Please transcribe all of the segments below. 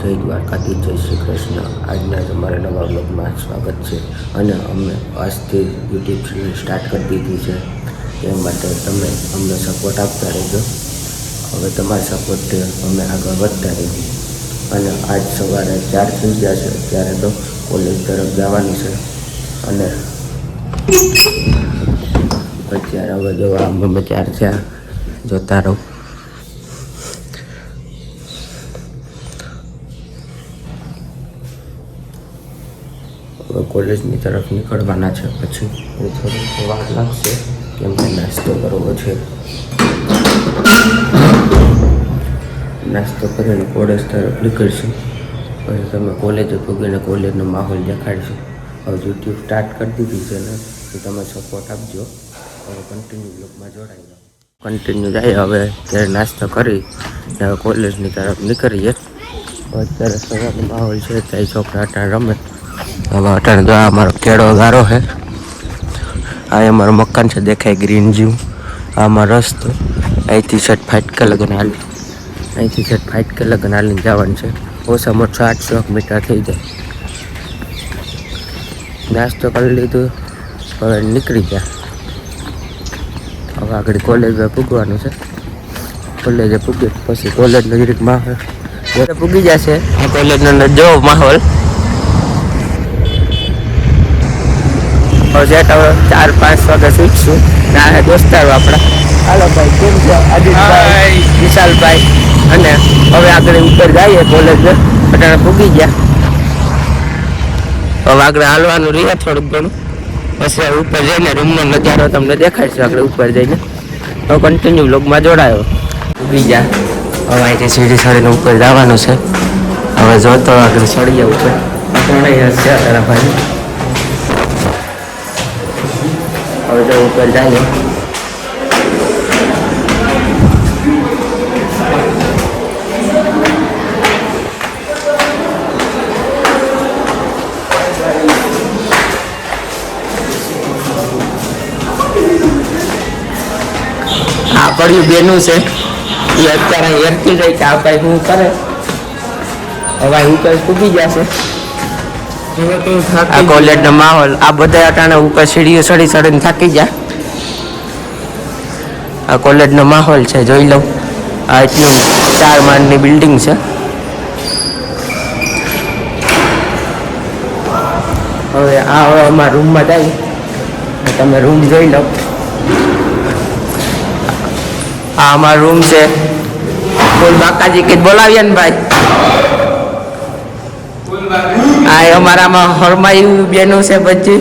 જય દ્વારકાધીશ, જય શ્રી કૃષ્ણ. આજના તમારા નવા બ્લોગમાં સ્વાગત છે. અને અમે આજથી યુટ્યુબ ચેનલ સ્ટાર્ટ કરી દીધું છે. એ માટે તમે અમને સપોર્ટ આપતા રહેજો. હવે તમારા સપોર્ટથી અમે આગળ વધતા રહીએ. અને આજ સવારે 4 થઈ ગયા છે, ત્યારે તો કોલેજ તરફ જવાનું છે. અને અત્યારે હવે જો અમે 4 થયા, જોતા રહો. કોલેજની તરફ નીકળવાના છે. પછી થોડી વાર લાગશે, કેમ કે નાસ્તો કરવો છે. નાસ્તો કરીને કોલેજ તરફ નીકળશું. પછી તમે કોલેજે પૂગીને કોલેજનો માહોલ દેખાડશું. હવે યુટ્યુબ સ્ટાર્ટ કરી દીધી છે ને, તો તમે સપોર્ટ આપજો. હવે કન્ટિન્યુ બ્લોગમાં જોડાઈ જાઓ. કન્ટિન્યુ જાય. હવે ત્યારે નાસ્તો કરી હવે કોલેજની તરફ નીકળીએ. અત્યારે સવારનો માહોલ છે, ત્યાં છોકરા અટાણ રમે. હવે અટાણે તો અમારો કેળો ગારો છે. આ અમારું મકાન છે, દેખાય ગ્રીન જેવું. આ અમારો રસ્તો અહીંથી સેટ ફાટકે લગન હાલી, અહીંથી સેટ ફાટકે લગન હાલીને જવાનું છે. ઓછામાં ઓછું 800 મીટર થઈ જાય. નાસ્તો કરી લીધું, હવે નીકળી ગયા. હવે આગળ કોલેજમાં પૂગવાનું છે. કોલેજે પૂગી પછી કોલેજ નજીકમાં જ્યારે પૂગી જશે. આ કોલેજનો જો માહોલ હવે 4-5 વાગે શીખશું. ના દોસ્તારો આપણા. હાલો ભાઈ, કેમ છે? અજીતભાઈ, વિશાલભાઈ. અને હવે આગળ ઉપર જઈએ કોલેજ. અટાણે પૂગી ગયા. હવે આગળ હાલવાનું રહે થોડુંક ઘણું. પછી ઉપર જઈને રૂમનો નજારો તમને દેખાડશે આગળ ઉપર જઈને. હવે કન્ટિન્યુ બ્લોગમાં જોડાયો. પૂગી ગયા. હવે અહીંથી સીડી ચડીને ઉપર જવાનું છે. હવે જોતો આગળ ચડીએ ઉપર. ત્રણેય હશે તારા ભાઈ. હવે જો ઉપર જઈએ. આ પડ્યું બેનું છે, એ અત્યારે હેરતી જાય કે આ ભાઈ શું કરે. હવે ઉપર પૂગી જશે. આ કોલેજનો માહોલ, આ બધા અટાણે ઉપર સીડીઓ ચડીને થાકી ગયા. આ કોલેજનો માહોલ છે, જોઈ લઉં. આ એટલું 4 માળની બિલ્ડિંગ છે. હવે અમારા રૂમમાં જાય. તમે રૂમ જોઈ લો. આ અમારો રૂમ છે. બોલ બાકાજી કે બોલાવીએ ને ભાઈ. આ અમારામાં હરમાયું બેનું છે. પછી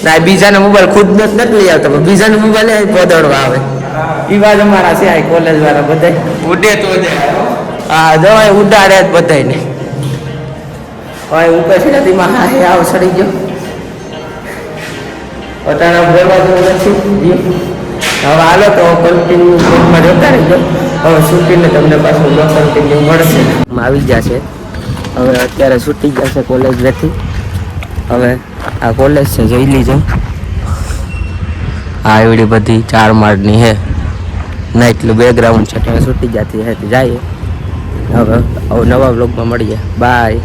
ના બીજાનો મોબાઈલ ખુદ નથી લઈ આવતો, બીજાનો મોબાઈલ પહોંચાડવા આવે. એ વાત અમારા છે. આ કોલેજ વાળા બધા ઉડે તો હા જવાય ઉડાડે જ બધાને. હવે ઉપર છે તેમાં હા હે આવ સડી ગયો. અટાણા બોલવા જેવું નથી. હવે હાલો તો કન્ટિન્યુ બ્લોગમાં જોતા રહીજો. હવે છૂટીને તમને પાછું બ્લોગ કન્ટિન્યુ મળશે. આવી જશે. હવે અત્યારે છૂટી જશે કોલેજથી. હવે આ કોલેજ છે, જોઈ લીજો. આ એવડી બધી 4 માળની છે. ના એટલું બેકગ્રાઉન્ડ છે. ત્યારે છૂટી જતી છે, જઈએ. હવે નવા બ્લોગમાં મળીએ. બાય.